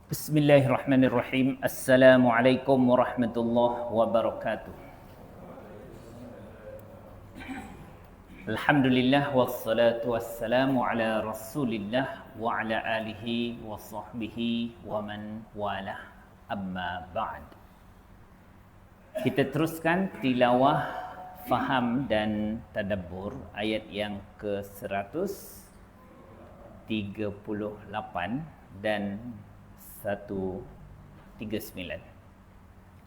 Bismillahirrahmanirrahim. Assalamualaikum warahmatullahi wabarakatuh. Alhamdulillah wassalatu wassalamu ala Rasulillah wa ala alihi wa sahbihi wa man wala. Amma ba'd. Kita teruskan tilawah, faham dan tadabbur ayat yang ke-138 dan 139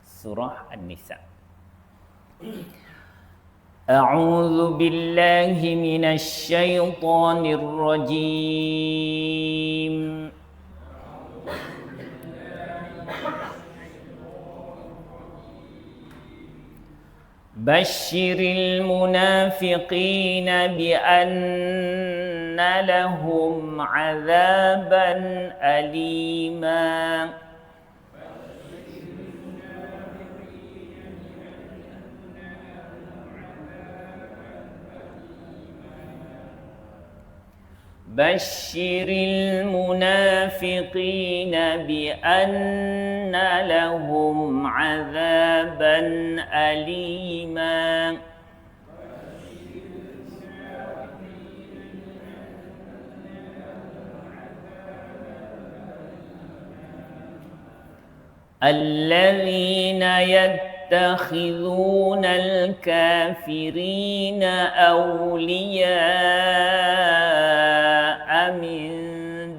Surah An-Nisa. A'udzu billahi minasy syaithanir rajim. Basyiril munafiqina bi anna lahum 'adzaban alima. Basyiril munafiqina bi anna lahum 'adzaban alima. الذين يتخذون الكافرين أولياء من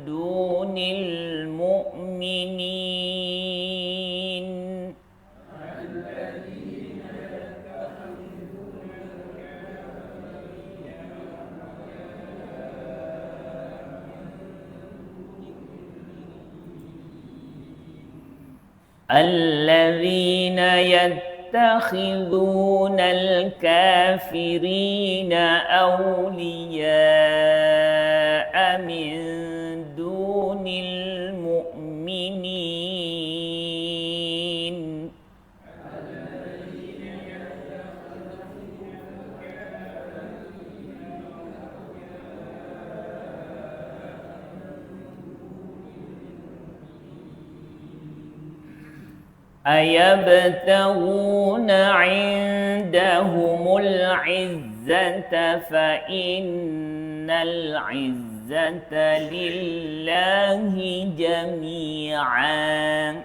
دون المؤمنين الذين يتخذون الكافرين أولياء من دون المؤمنين أيبتغون عندهم العزة فإن العزة لله جميعا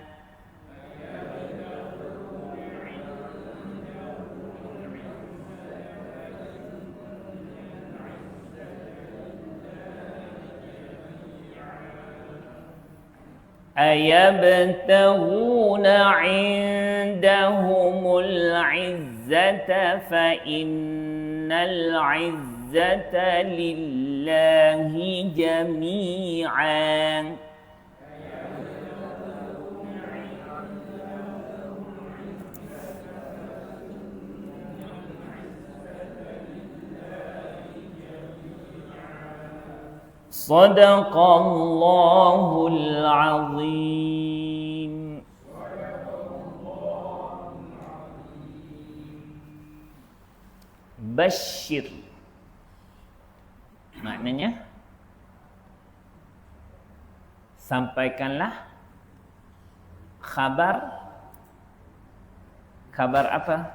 أيبتغون عندهم العزة فإن العزة لله جميعا صدق الله العظيم. Basyir maknanya sampaikanlah khabar. Khabar apa?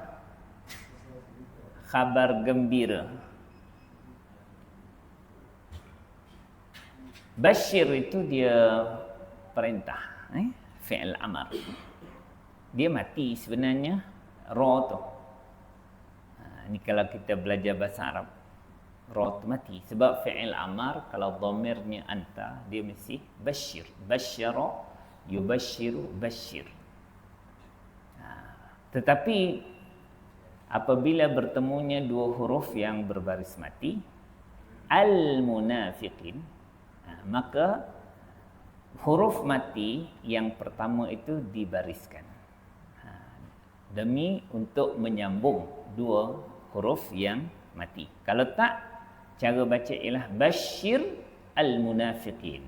Khabar gembira. Basyir itu dia perintah, fi'il amar. Dia mati sebenarnya ra tu. Ni kalau kita belajar bahasa Arab, ra tu mati sebab fi'il amar kalau dhamirnya anta dia mesti basyir. Basyara yubasyiru basyir. Tetapi apabila bertemunya dua huruf yang berbaris mati, al-munafiqin, maka huruf mati yang pertama itu dibariskan demi untuk menyambung dua huruf yang mati. Kalau tak, cara baca ialah basyir al-munafiqin.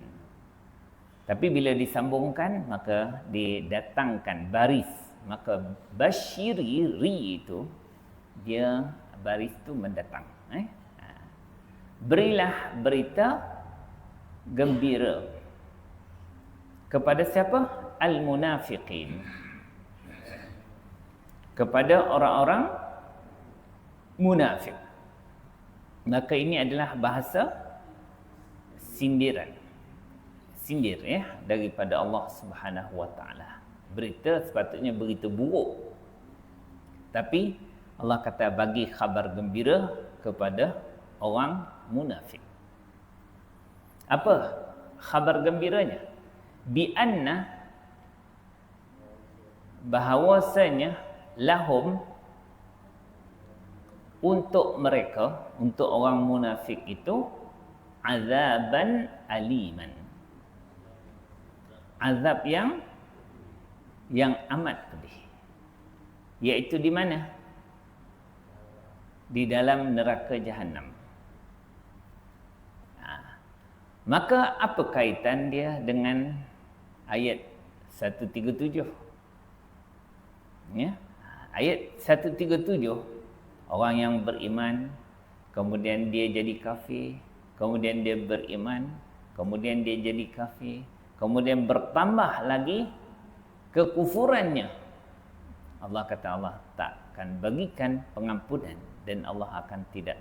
Tapi bila disambungkan maka didatangkan baris. Maka basyiri ri itu dia baris itu mendatang. Berilah berita gembira Kepada siapa? Al-munafiqin. Kepada orang-orang munafik. Maka ini adalah bahasa sindiran. Sindir daripada Allah Subhanahu wa taala. Berita sepatutnya berita buruk. Tapi Allah kata bagi khabar gembira kepada orang munafik. Apa khabar gembiranya? Bi anna, bahawasanya lahum, untuk mereka, untuk orang munafik itu, azaban aliman. Azab yang amat pedih. Iaitu di mana? Di dalam neraka Jahannam. Maka apa kaitan dia dengan ayat 137? Ya. Ayat 137, orang yang beriman, kemudian dia jadi kafir, kemudian dia beriman, kemudian dia jadi kafir, kemudian bertambah lagi kekufurannya. Allah kata Allah takkan bagikan pengampunan dan Allah akan tidak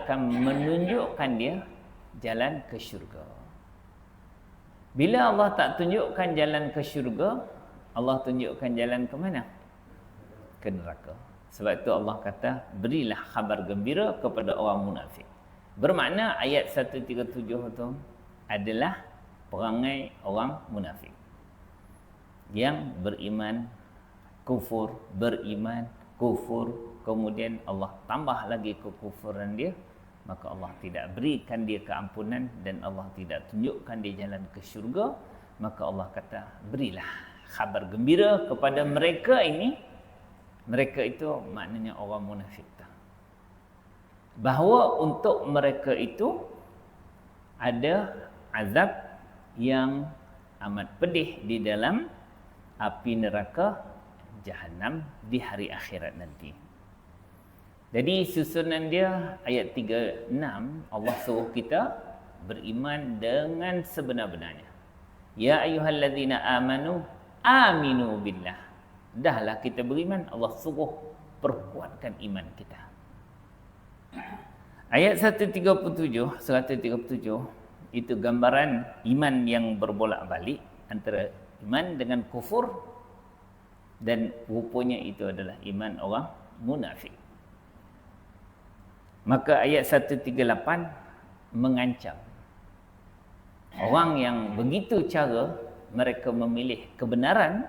akan menunjukkan dia jalan ke syurga. Bila Allah tak tunjukkan jalan ke syurga, Allah tunjukkan jalan ke mana? Ke neraka. Sebab itu Allah kata berilah khabar gembira kepada orang munafik. Bermakna ayat 137 itu adalah perangai orang munafik yang beriman, kufur, beriman, kufur, kemudian Allah tambah lagi kekufuran dia, maka Allah tidak berikan dia keampunan dan Allah tidak tunjukkan dia jalan ke syurga. Maka Allah kata berilah khabar gembira kepada mereka ini. Mereka itu maknanya orang munafik, bahawa untuk mereka itu ada azab yang amat pedih di dalam api neraka Jahannam di hari akhirat nanti. Jadi susunan dia ayat 36, Allah suruh kita beriman dengan sebenar-benarnya. Ya ayyuhallazina amanu aminu billah. Dahlah kita beriman, Allah suruh perkuatkan iman kita. Ayat 137 itu gambaran iman yang berbolak-balik antara iman dengan kufur, dan rupanya itu adalah iman orang munafik. Maka ayat 138 mengancam orang yang begitu cara mereka memilih kebenaran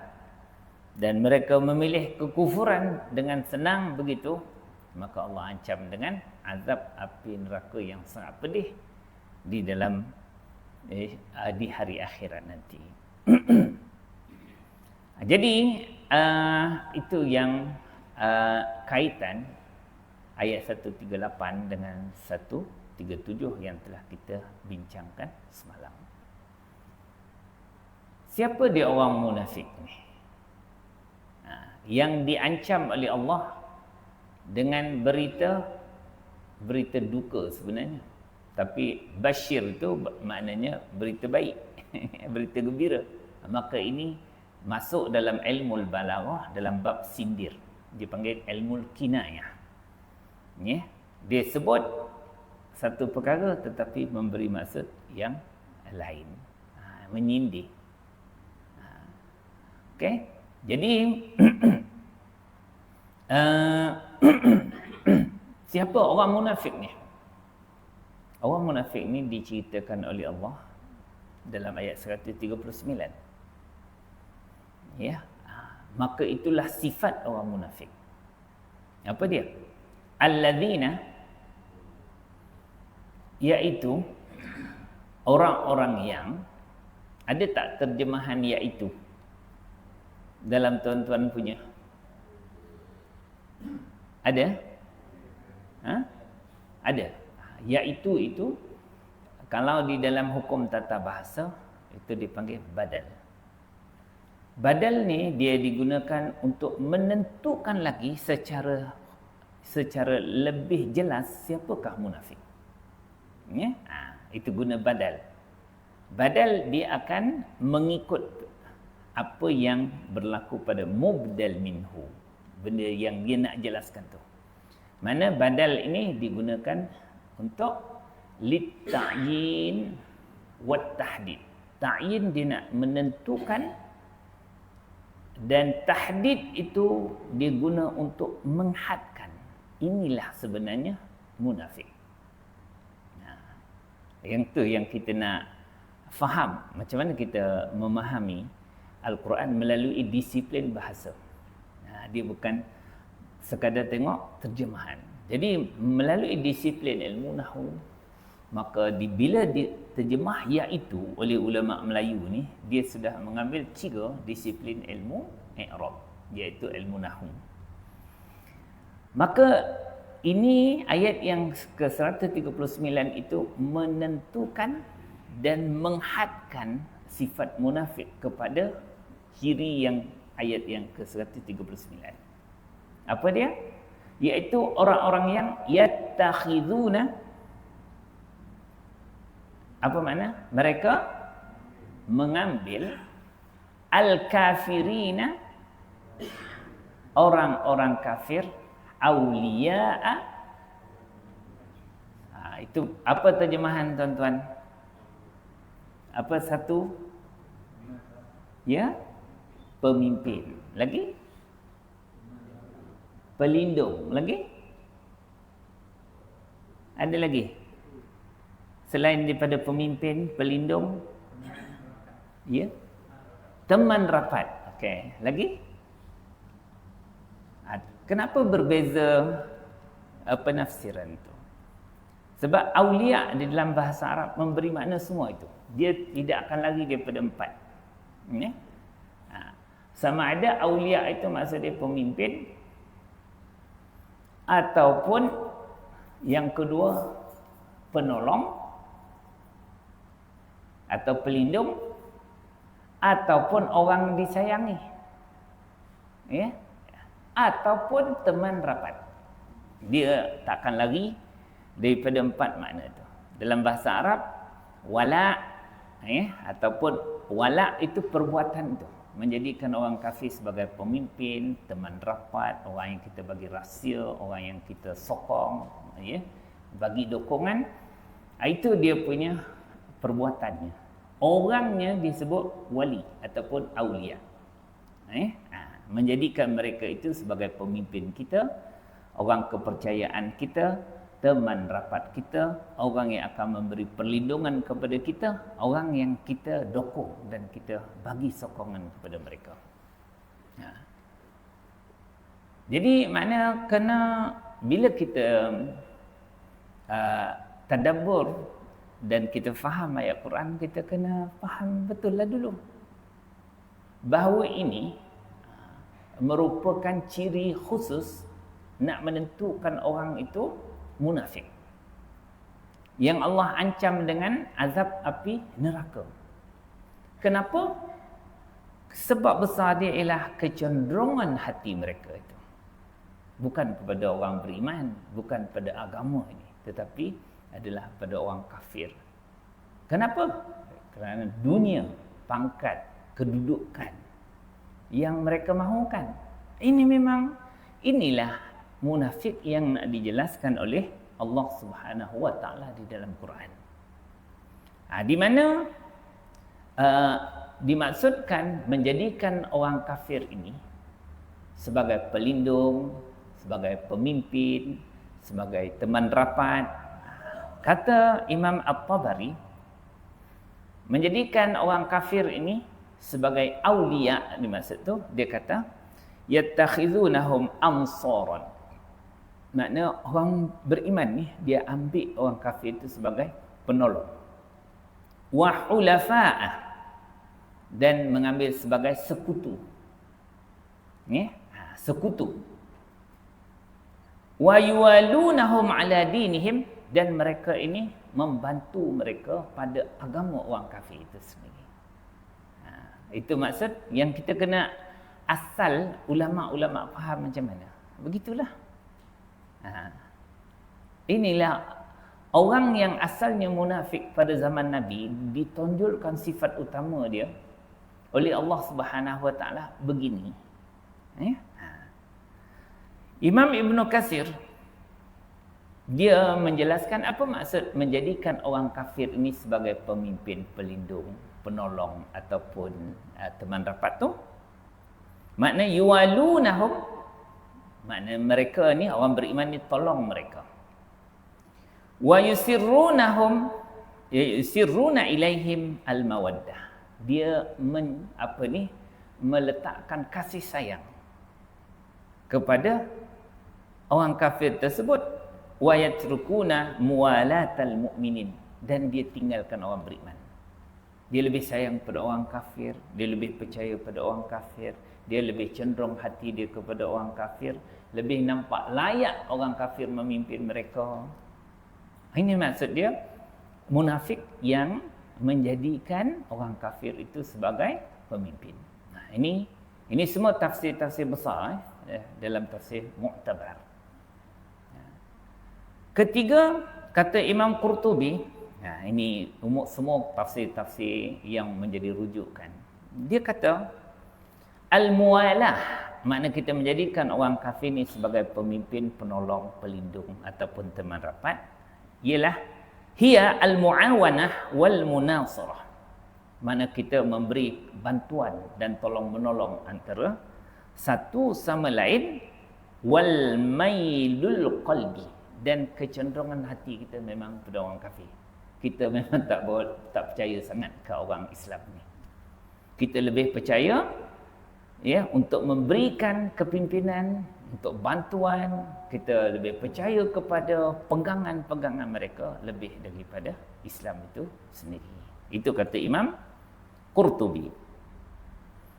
dan mereka memilih kekufuran dengan senang begitu, maka Allah ancam dengan azab api neraka yang sangat pedih di dalam di hari akhirat nanti. Jadi itu yang kaitan ayat 138 dengan 137 yang telah kita bincangkan semalam. Siapa dia orang munafik ni? Yang diancam oleh Allah dengan berita duka sebenarnya. Tapi basyir itu maknanya berita baik, berita gembira. Maka ini masuk dalam ilmu balaghah, dalam bab sindir. Dipanggil ilmu kinayah. Ya, dia sebut satu perkara tetapi memberi maksud yang lain. Menyindir. Okey. Jadi siapa orang munafik ni? Orang munafik ni diceritakan oleh Allah dalam ayat 139. Ya. Maka itulah sifat orang munafik. Apa dia? Alladzina, iaitu orang-orang yang, ada tak terjemahan iaitu dalam tuan-tuan punya? Ada? Ada. Iaitu itu kalau di dalam hukum tata bahasa itu dipanggil badal. Badal ni dia digunakan untuk menentukan lagi secara lebih jelas siapakah munafik. Ya? Itu guna badal. Badal dia akan mengikut apa yang berlaku pada mubdal minhu, benda yang dia nak jelaskan tu. Mana badal ini digunakan untuk lit-ta'yin wa tahdid. Ta'yin dia nak menentukan, dan tahdid itu dia guna untuk menghadkan. Inilah sebenarnya munafik. Yang tu yang kita nak faham, macam mana kita memahami Al-Quran melalui disiplin bahasa. Dia bukan sekadar tengok terjemahan. Jadi melalui disiplin ilmu nahwu, maka bila diterjemah iaitu oleh ulama Melayu ni, dia sudah mengambil 3 disiplin ilmu i'rab, iaitu ilmu nahwu. Maka ini ayat yang ke-139 itu menentukan dan menghadkan sifat munafik kepada ciri yang ayat yang ke-139. Apa dia? Iaitu orang-orang yang yattakhiduna, apa makna? Mereka mengambil al-kafirina, orang-orang kafir, awliya'a. Itu apa terjemahan tuan-tuan? Apa satu? Ya, pemimpin. Lagi? Pelindung. Lagi? Ada lagi? Selain daripada pemimpin, pelindung? Ya. Teman rapat. Okey. Lagi? Kenapa berbeza penafsiran itu? Sebab awliya di dalam bahasa Arab memberi makna semua itu. Dia tidak akan lari daripada 4. Ya? Sama ada awliya itu maksudnya pemimpin, ataupun yang kedua penolong atau pelindung, ataupun orang disayangi, ya, ataupun teman rapat. Dia takkan lari daripada 4 makna itu. Dalam bahasa Arab, wala, ya, ataupun wala itu perbuatan itu, menjadikan orang kafir sebagai pemimpin, teman rapat, orang yang kita bagi rahsia, orang yang kita sokong, ya, bagi dokongan. Itu dia punya perbuatannya. Orangnya disebut wali ataupun awliya. Menjadikan mereka itu sebagai pemimpin kita, orang kepercayaan kita, teman rapat kita, orang yang akan memberi perlindungan kepada kita, orang yang kita dokong dan kita bagi sokongan kepada mereka. Jadi makna kena bila kita tadabbur dan kita faham ayat Quran, kita kena faham betul lah dulu bahawa ini merupakan ciri khusus nak menentukan orang itu munafik, yang Allah ancam dengan azab api neraka. Kenapa? Sebab besar dia ialah kecenderungan hati mereka itu bukan kepada orang beriman, bukan pada agama ini, tetapi adalah pada orang kafir. Kenapa? Kerana dunia, pangkat, kedudukan yang mereka mahukan. Ini memang, inilah munafik yang nak dijelaskan oleh Allah Subhanahu Wa Taala di dalam Quran. Di mana dimaksudkan menjadikan orang kafir ini sebagai pelindung, sebagai pemimpin, sebagai teman rapat. Kata Imam At-Tabari, menjadikan orang kafir ini sebagai awliya, dimaksud tu dia kata yattakhizunahum ansaran. Makna orang beriman ni dia ambil orang kafir itu sebagai penolong. Wa hulafa'ah, dan mengambil sebagai sekutu. Ya, sekutu. Wa yuwalunahum ala dinihim, dan mereka ini membantu mereka pada agama orang kafir itu sendiri. Itu maksud yang kita kena asal ulama-ulama faham macam mana. Begitulah. Inilah orang yang asalnya munafik pada zaman Nabi ditonjolkan sifat utama dia oleh Allah Subhanahu Wa Taala begini. Imam Ibn Katsir dia menjelaskan apa maksud menjadikan orang kafir ini sebagai pemimpin, pelindung, penolong ataupun teman rapat tu. Makna yuwalunahum, makna mereka ni orang beriman ni tolong mereka. Wa yusirrunahum, yusirruna ilaihim al-mawaddah. Dia meletakkan kasih sayang kepada orang kafir tersebut. Wa yatrukuna muwalatal mu'minin, dan dia tinggalkan orang beriman. Dia lebih sayang pada orang kafir, dia lebih percaya pada orang kafir, dia lebih cenderung hati dia kepada orang kafir, lebih nampak layak orang kafir memimpin mereka. Ini maksud dia munafik yang menjadikan orang kafir itu sebagai pemimpin. Nah, ini semua tafsir-tafsir besar dalam tafsir Mu'tabar. Ketiga, kata Imam Qurtubi, ini semua tafsir-tafsir yang menjadi rujukan. Dia kata, al-muwalah, makna kita menjadikan orang kafir ni sebagai pemimpin, penolong, pelindung ataupun teman rapat, ialah hiya al-mu'awanah wal munasarah. Makna kita memberi bantuan dan tolong-menolong antara satu sama lain, wal mailul qalbi, dan kecenderungan hati kita memang pada orang kafir. Kita memang tak percaya sangat ke orang Islam ni. Kita lebih percaya untuk memberikan kepimpinan, untuk bantuan, kita lebih percaya kepada pegangan-pegangan mereka lebih daripada Islam itu sendiri. Itu kata Imam Qurtubi.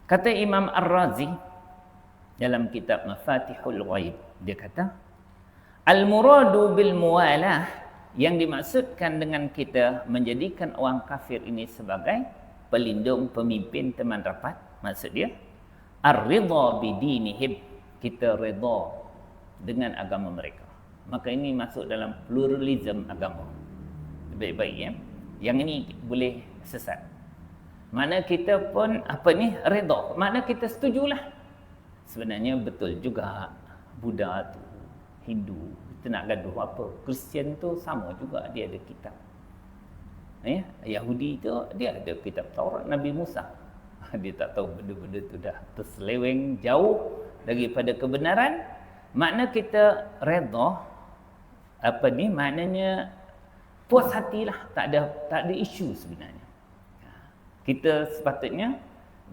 Kata Imam Ar-Razi dalam kitab Mafatihul Ghaib, dia kata al-muradu bil muwalah, yang dimaksudkan dengan kita menjadikan orang kafir ini sebagai pelindung, pemimpin, teman rapat, maksud dia ar-ridha bidinihim, kita redha dengan agama mereka. Maka ini masuk dalam pluralism agama. Baik-baik Yang ini boleh sesat. Mana kita pun redha, makna kita setujulah. Sebenarnya betul juga Buddha tu, Hindu, kita nak gaduh apa? Kristian tu sama juga, dia ada kitab. Yahudi tu dia ada kitab Taurat Nabi Musa. Dia tak tahu benda-benda tu dah terseleweng jauh daripada kebenaran. Makna kita redha, maknanya puas hatilah, tak ada isu sebenarnya. Kita sepatutnya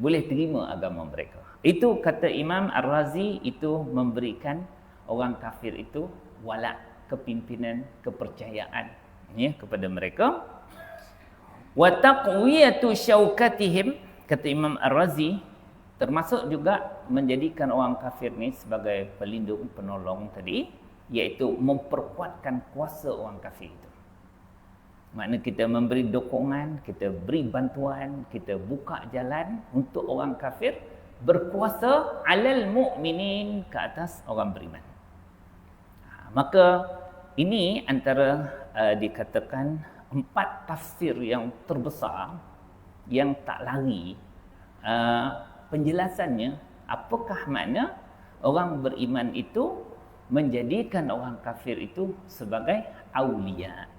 boleh terima agama mereka. Itu kata Imam Ar-Razi, itu memberikan orang kafir itu wala, kepimpinan, kepercayaan kepada mereka. Wa taqwiyatu syaukatihim, kata Imam Ar-Razi, termasuk juga menjadikan orang kafir ni sebagai pelindung, penolong tadi, iaitu memperkuatkan kuasa orang kafir itu. Makna kita memberi dokongan, kita beri bantuan, kita buka jalan untuk orang kafir berkuasa alal mu'minin, ke atas orang beriman. Maka ini antara dikatakan 4 tafsir yang terbesar yang tak lari penjelasannya apakah makna orang beriman itu menjadikan orang kafir itu sebagai aulia.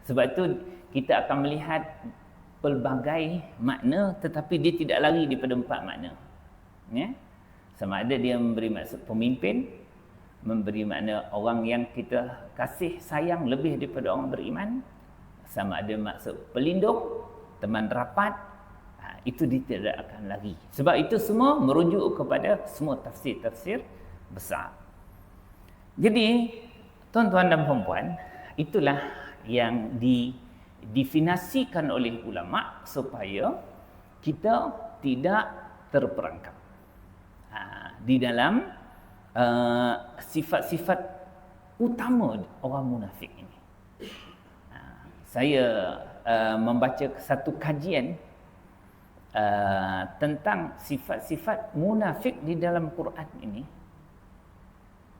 Sebab itu kita akan melihat pelbagai makna, tetapi dia tidak lari daripada 4 makna. Sama ada dia memberi maksud pemimpin, memberi makna orang yang kita kasih sayang lebih daripada orang beriman, sama ada maksud pelindung, teman rapat, itu dia tidak akan lari. Sebab itu semua merujuk kepada semua tafsir-tafsir besar. Jadi tuan-tuan dan puan-puan, itulah yang didefinisikan oleh ulama supaya kita tidak terperangkap di dalam sifat-sifat utama orang munafik ini. Saya membaca satu kajian tentang sifat-sifat munafik di dalam Quran ini.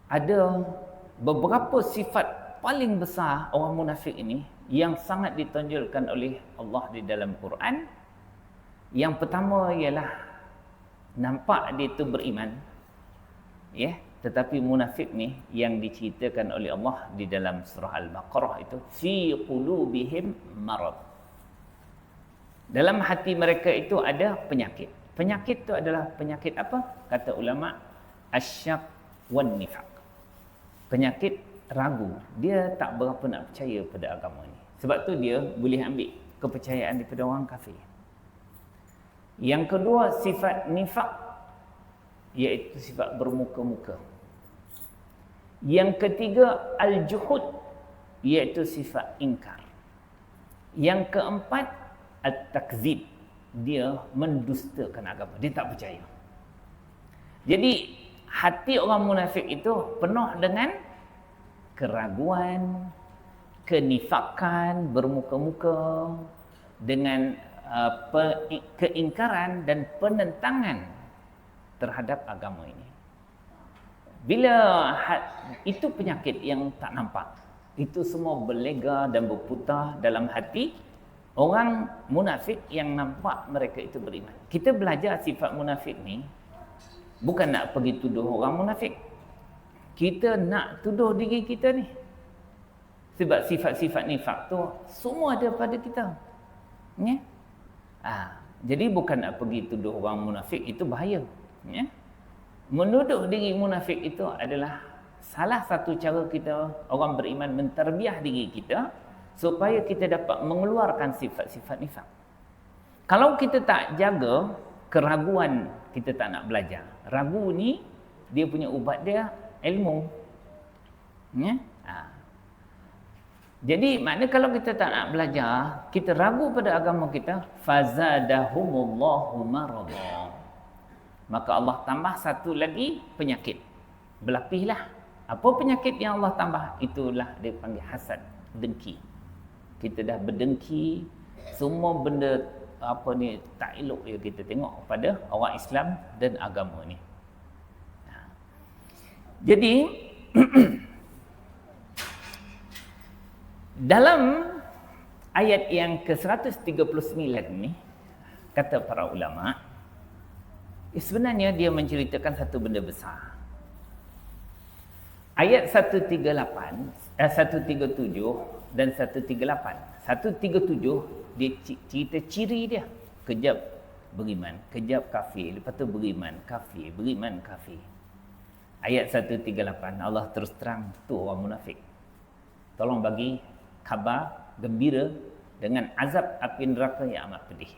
Ada beberapa sifat paling besar orang munafik ini yang sangat ditonjolkan oleh Allah di dalam Quran, yang pertama ialah nampak dia itu beriman, ya, tetapi munafik ni yang diceritakan oleh Allah di dalam surah Al-Baqarah itu, fi qulubihim marad. Dalam hati mereka itu ada penyakit. Penyakit itu adalah penyakit apa? Kata ulama, asyak wan nifaq. Penyakit ragu. Dia tak berapa nak percaya pada agama ni. Sebab tu dia boleh ambil kepercayaan daripada orang kafir. Yang kedua, sifat nifaq, iaitu sifat bermuka-muka. Yang ketiga, al-juhud, iaitu sifat ingkar. Yang keempat, at-takzib, dia mendustakan agama, dia tak percaya. Jadi hati orang munafik itu penuh dengan keraguan, kenifakan, bermuka-muka, dengan keingkaran dan penentangan terhadap agama ini. Bila itu penyakit yang tak nampak, itu semua berlega dan berputar dalam hati orang munafik yang nampak mereka itu beriman. Kita belajar sifat munafik ni bukan nak pergi tuduh orang munafik. Kita nak tuduh diri kita ni. Sebab sifat-sifat nifak tu semua ada pada kita. Ya? Jadi bukan nak pergi tuduh orang munafik, itu bahaya. Ya? Menuduh diri munafik itu adalah salah satu cara kita orang beriman menterbiah diri kita supaya kita dapat mengeluarkan sifat-sifat nifak. Kalau kita tak jaga keraguan, kita tak nak belajar. Ragu ni dia punya ubat dia ilmu. Ya? Jadi makna kalau kita tak nak belajar, kita ragu pada agama kita, fazadahumullahu marada. Maka Allah tambah satu lagi penyakit. Berlapihlah. Apa penyakit yang Allah tambah? Itulah dia panggil hasad, dengki. Kita dah berdengki, semua benda apa ni tak elok yang kita tengok pada orang Islam dan agama ni. Jadi dalam ayat yang ke-139 ni, kata para ulama, sebenarnya dia menceritakan satu benda besar. Ayat 137 dan 138. 137 dia cerita ciri dia. Kejap beriman, kejap kafir, lepas tu beriman, kafir, beriman, kafir. Ayat 138 Allah terus terang tu orang munafik. Tolong bagi khabar gembira dengan azab api neraka yang amat pedih.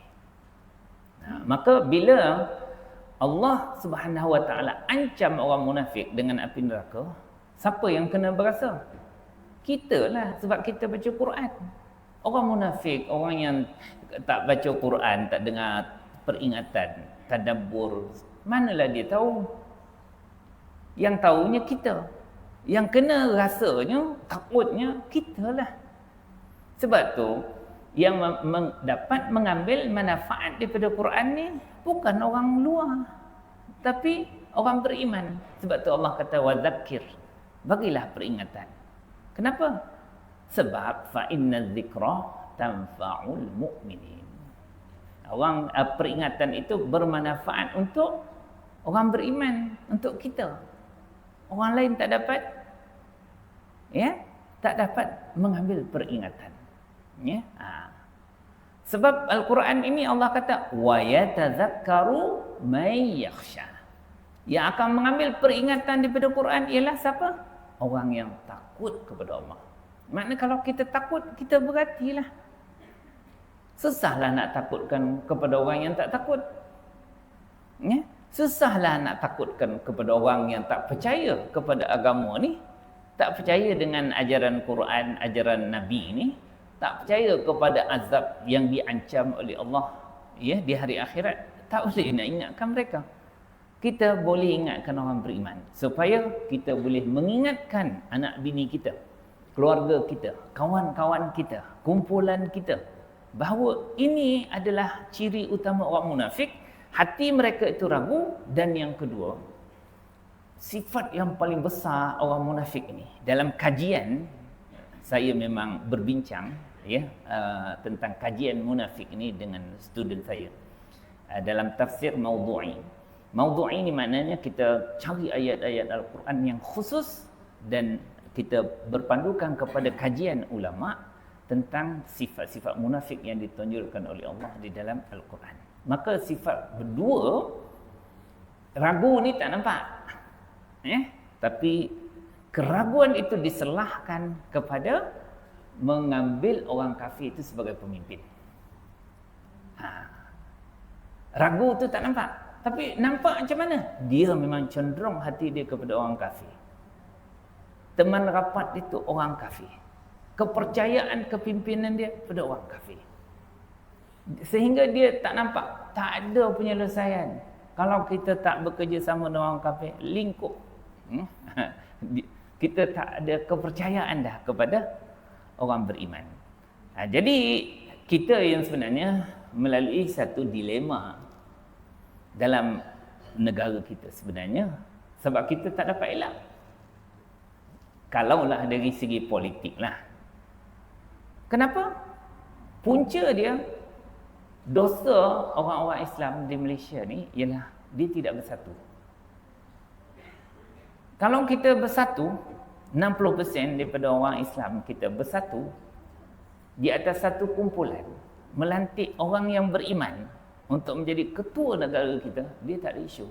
Maka bila Allah Subhanahu Wa Taala ancam orang munafik dengan api neraka, siapa yang kena berasa? Kita lah, sebab kita baca Quran. Orang munafik, orang yang tak baca Quran, tak dengar peringatan, tadabbur, manalah dia tahu? Yang tahunya kita. Yang kena rasanya, takutnya kita lah. Sebab tu yang dapat mengambil manfaat daripada Quran ni bukan orang luar, tapi orang beriman. Sebab tu Allah kata wadzakir, bagilah peringatan. Kenapa? Sebab fa inna dzikra tanfa'ul mu'minin. Orang peringatan itu bermanfaat untuk orang beriman, untuk kita. Orang lain tak dapat, ya, tak dapat mengambil peringatan. Ya. Sebab Al-Quran ini Allah kata wa yatadzakkaru may yakhsha. Yang akan mengambil peringatan daripada Quran ialah siapa? Orang yang takut kepada Allah. Maknanya kalau kita takut, kita berhatilah. Susahlah nak takutkan kepada orang yang tak takut. Ya? Susahlah nak takutkan kepada orang yang tak percaya kepada agama ni, tak percaya dengan ajaran Quran, ajaran Nabi ni, tak percaya kepada azab yang diancam oleh Allah, ya, di hari akhirat. Tak boleh nak ingatkan mereka. Kita boleh ingatkan orang beriman supaya kita boleh mengingatkan anak bini kita, keluarga kita, kawan-kawan kita, kumpulan kita, bahawa ini adalah ciri utama orang munafik. Hati mereka itu ragu. Dan yang kedua, sifat yang paling besar orang munafik ini dalam kajian saya memang berbincang tentang kajian munafik ini dengan student saya dalam tafsir maudhu'i. Maudhu'i ni maknanya kita cari ayat-ayat Al-Quran yang khusus dan kita berpandukan kepada kajian ulama tentang sifat-sifat munafik yang ditunjukkan oleh Allah di dalam Al-Quran. Maka sifat berdua, ragu ni tak nampak. Tapi keraguan itu diselahkan kepada mengambil orang kafir itu sebagai pemimpin. Ragu tu tak nampak. Tapi nampak macam mana? Dia memang cenderung hati dia kepada orang kafir. Teman rapat itu orang kafir. Kepercayaan kepimpinan dia pada orang kafir. Sehingga dia tak nampak. Tak ada penyelesaian. Kalau kita tak bekerja sama dengan orang kafir, lingkup. Kita tak ada kepercayaan dah kepada orang beriman. Jadi kita yang sebenarnya melalui satu dilema dalam negara kita sebenarnya, sebab kita tak dapat elak. Kalaulah dari segi politik lah. Kenapa? Punca dia, dosa orang-orang Islam di Malaysia ni ialah dia tidak bersatu. Kalau kita bersatu, 60% daripada orang Islam kita bersatu di atas satu kumpulan, melantik orang yang beriman untuk menjadi ketua negara kita, dia tak ada isu.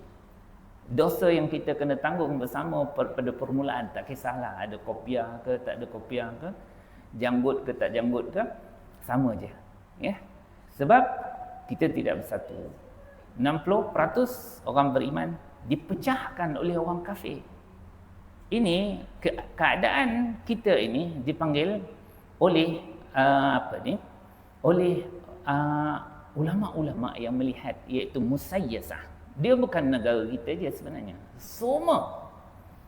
Dosa yang kita kena tanggung bersama pada permulaan, tak kisahlah ada kopiah ke tak ada kopiah ke, janggut ke tak janggut ke, sama je. Sebab kita tidak bersatu. 60% orang beriman dipecahkan oleh orang kafir. Ini keadaan kita ini dipanggil oleh ulama-ulama yang melihat, iaitu musayyasah. Dia bukan negara kita je sebenarnya. Semua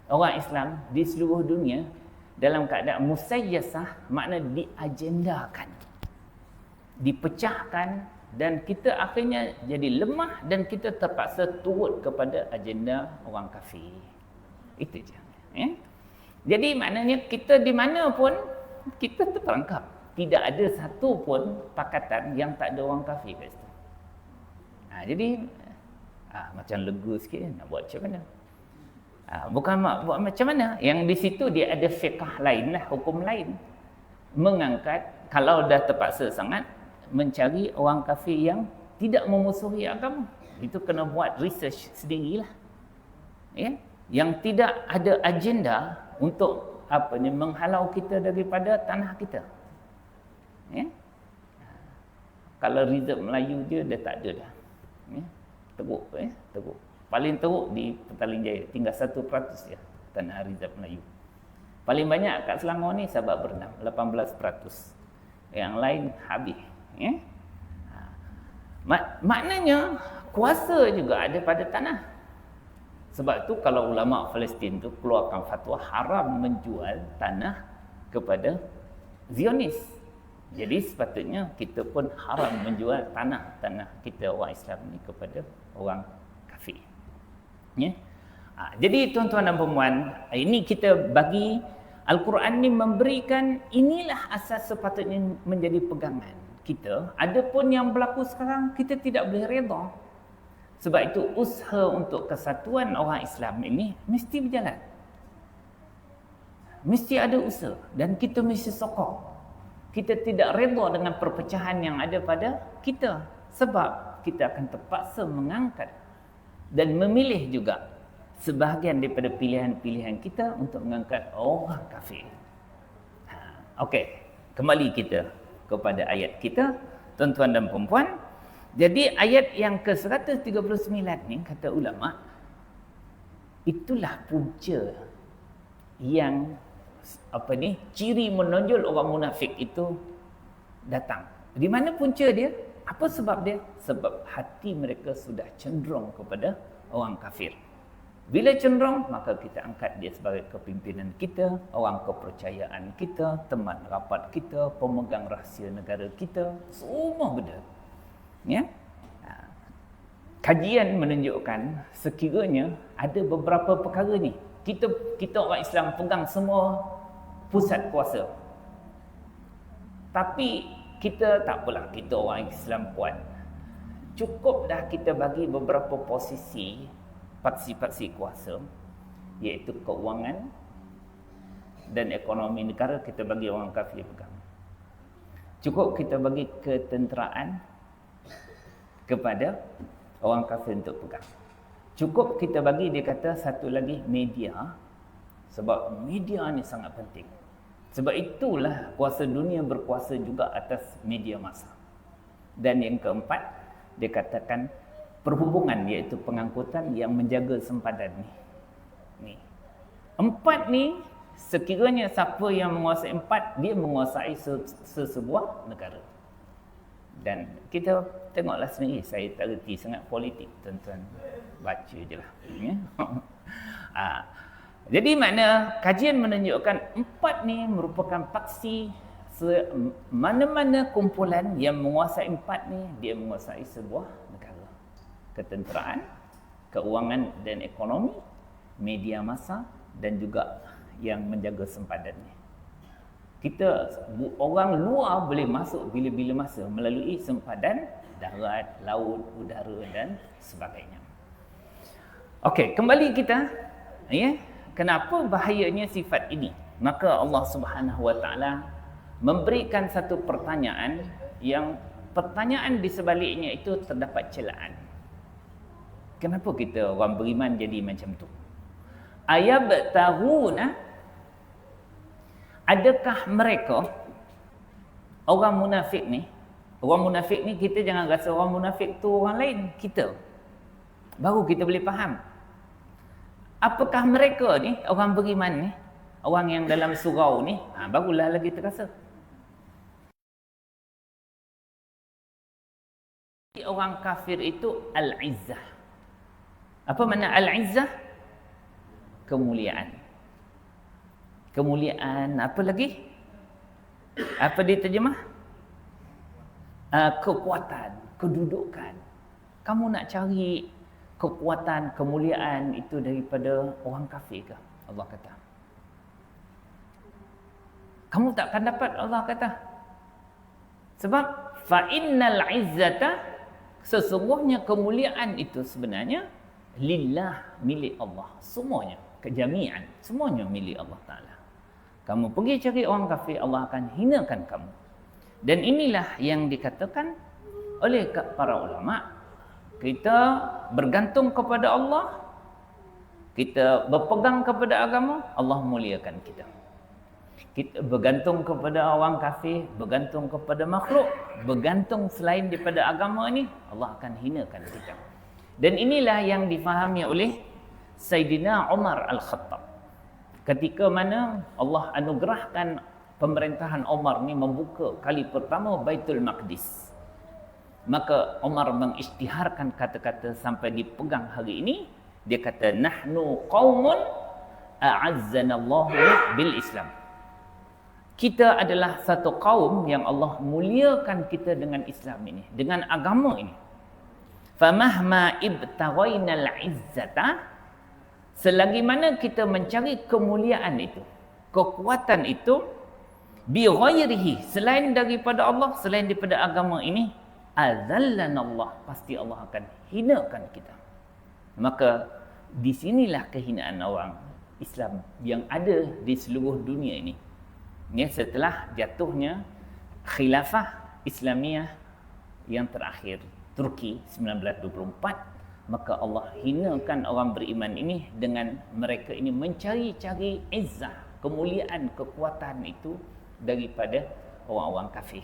orang Islam di seluruh dunia dalam keadaan musayyasah, makna diagendakan, dipecahkan, dan kita akhirnya jadi lemah dan kita terpaksa turut kepada agenda orang kafir. Itu je. Jadi maknanya kita di mana pun kita terperangkap. Tidak ada satu pun pakatan yang tak ada orang kafir kat situ. Jadi macam lega sikit, nak buat macam mana? Bukan buat macam mana? Yang di situ dia ada fiqh lain lah, hukum lain. Mengangkat, kalau dah terpaksa sangat, mencari orang kafir yang tidak memusuhi agama. Itu kena buat research sendirilah. Yang tidak ada agenda untuk menghalau kita daripada tanah kita. Kalau reserve Melayu je dah tak ada dah. Teruk. Paling teruk di Petaling Jaya, tinggal 1% je tanah reserve Melayu. Paling banyak kat Selangor ni Sabak Bernam, 18%. Yang lain habis. Maknanya kuasa juga ada pada tanah. Sebab tu kalau ulama Palestin tu keluarkan fatwa haram menjual tanah kepada Zionis. Jadi sepatutnya kita pun haram menjual tanah kita orang Islam ni kepada orang kafir. Jadi tuan-tuan dan puan, ini kita bagi Al-Quran ni memberikan, inilah asas sepatutnya menjadi pegangan kita. Adapun yang berlaku sekarang kita tidak boleh redha. Sebab itu usaha untuk kesatuan orang Islam ini mesti berjalan. Mesti ada usaha dan kita mesti sokong. Kita tidak redha dengan perpecahan yang ada pada kita. Sebab kita akan terpaksa mengangkat dan memilih juga sebahagian daripada pilihan-pilihan kita untuk mengangkat orang kafir. Okey, kembali kita kepada ayat kita, tuan-tuan dan puan-puan. Jadi ayat yang ke-139 ni, kata ulama, itulah punca yang ciri menonjol orang munafik itu datang. Di mana punca dia? Apa sebab dia? Sebab hati mereka sudah cenderung kepada orang kafir. Bila cenderung, maka kita angkat dia sebagai kepimpinan kita, orang kepercayaan kita, teman rapat kita, pemegang rahsia negara kita, semua benda. Kajian menunjukkan sekiranya ada beberapa perkara ni. Kita orang Islam pegang semua pusat kuasa. Tapi kita tak apalah, kita orang Islam kuat. Cukup dah kita bagi beberapa posisi paksi-paksi kuasa, iaitu keuangan dan ekonomi negara, kita bagi orang kafir pegang. Cukup kita bagi ketenteraan kepada orang kafir untuk pegang. Cukup kita bagi, dia kata satu lagi, media. Sebab media ni sangat penting. Sebab itulah kuasa dunia berkuasa juga atas media massa. Dan yang keempat, dia katakan perhubungan, iaitu pengangkutan yang menjaga sempadan ni. Empat ni, sekiranya siapa yang menguasai empat, dia menguasai sesebuah negara. Dan kita tengoklah sendiri, saya tak reti sangat politik, tuan-tuan baca je lah. Jadi makna kajian menunjukkan empat ni merupakan paksi. Mana-mana kumpulan yang menguasai empat ni, dia menguasai sebuah negara. Ketenteraan, keuangan dan ekonomi, media massa dan juga yang menjaga sempadan ni. Kita orang luar boleh masuk bila-bila masa melalui sempadan darat, laut, udara dan sebagainya. Okey, kembali kita, ya. Kenapa bahayanya sifat ini? Maka Allah Subhanahu Wa Taala memberikan satu pertanyaan yang pertanyaan di sebaliknya itu terdapat celaan. Kenapa kita orang beriman jadi macam tu? Ayabtahuna, adakah mereka orang munafik ni? Orang munafik ni, kita jangan rasa orang munafik tu orang lain, kita. Baru kita boleh faham. Apakah mereka ni, orang beriman ni, orang yang dalam surau ni, barulah lagi terasa. Orang kafir itu al-izzah. Apa makna al-izzah? Kemuliaan. Kemuliaan, apa lagi? Apa diterjemah? Kekuatan, kedudukan. Kamu nak cari kekuatan, kemuliaan itu daripada orang kafir ke? Allah kata. Kamu takkan dapat, Allah kata. Sebab fa innal izzata, sesungguhnya kemuliaan itu sebenarnya lillah, milik Allah. Semuanya, kejamian, semuanya milik Allah Taala. Kamu pergi cari orang kafir, Allah akan hinakan kamu. Dan inilah yang dikatakan oleh para ulama. Kita bergantung kepada Allah, kita berpegang kepada agama, Allah muliakan kita. Kita bergantung kepada orang kafir, bergantung kepada makhluk, bergantung selain daripada agama ni, Allah akan hinakan kita. Dan inilah yang difahami oleh Sayyidina Umar Al-Khattab. Ketika mana Allah anugerahkan pemerintahan Umar ni membuka kali pertama Baitul Maqdis. Maka Umar mengisytiharkan kata-kata sampai dipegang hari ini. Dia kata, nahnu qaumun a'azzanallahu bil Islam. Kita adalah satu kaum yang Allah muliakan kita dengan Islam ini, dengan agama ini. Famahma ibtaghainal izzata, selagi mana kita mencari kemuliaan itu, kekuatan itu, bi ghairihi, selain daripada Allah, selain daripada agama ini, azallanallah, pasti Allah akan hinakan kita. Maka di sinilah kehinaan orang Islam yang ada di seluruh dunia ini. Ya, setelah jatuhnya khilafah Islamiyah yang terakhir Turki 1924, maka Allah hinakan orang beriman ini dengan mereka ini mencari-cari izzah, kemuliaan, kekuatan itu daripada orang-orang kafir.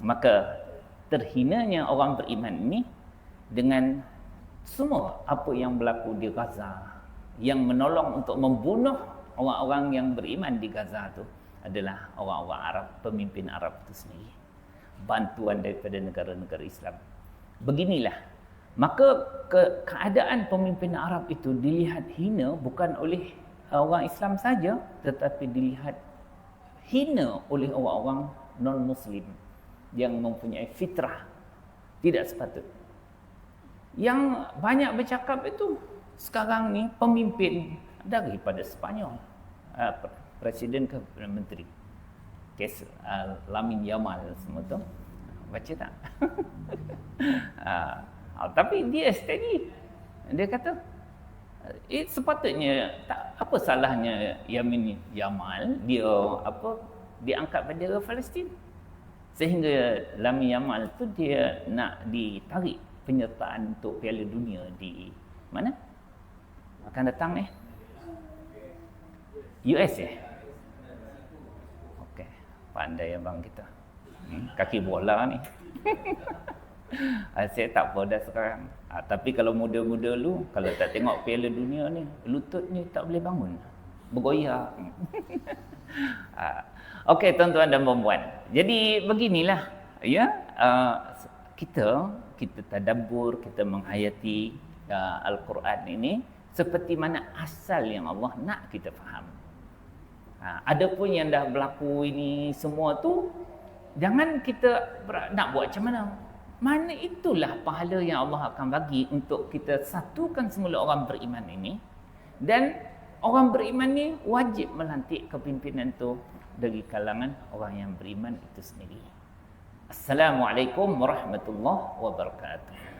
Maka terhinanya orang beriman ini dengan semua apa yang berlaku di Gaza, yang menolong untuk membunuh orang-orang yang beriman di Gaza itu adalah orang-orang Arab, pemimpin Arab itu sendiri. Bantuan daripada negara-negara Islam. Beginilah. Maka keadaan pemimpin Arab itu dilihat hina bukan oleh orang Islam saja, tetapi dilihat hina oleh orang-orang non-Muslim yang mempunyai fitrah tidak sepatut. Yang banyak bercakap itu sekarang ni pemimpin daripada Sepanyol, presiden ke Perdana Menteri. kes Lamin Yamal semua tu. Baca tak? Tapi dia steady. Dia kata, sepatutnya tak apa salahnya Yamin Yamal dia diangkat bendera Palestin. Sehingga Lamin Yamal tu dia nak ditarik penyertaan untuk Piala Dunia di mana? Akan datang ni? US ya? Okey, pandai abang kita. Kaki bola ni. Saya tak apa dah sekarang. Tapi kalau muda-muda lu, kalau tak tengok Piala Dunia ni, lututnya tak boleh bangun. Bergoyang. Okey tuan-tuan dan puan-puan. Jadi beginilah ya, kita tadabbur, kita menghayati Al-Quran ini seperti mana asal yang Allah nak kita faham. Adapun yang dah berlaku ini semua tu, jangan kita nak buat macam mana. Mana itulah pahala yang Allah akan bagi untuk kita satukan semula orang beriman ini. Dan orang beriman ni wajib melantik kepimpinan tu dari kalangan orang yang beriman itu sendiri. Assalamualaikum warahmatullahi wabarakatuh.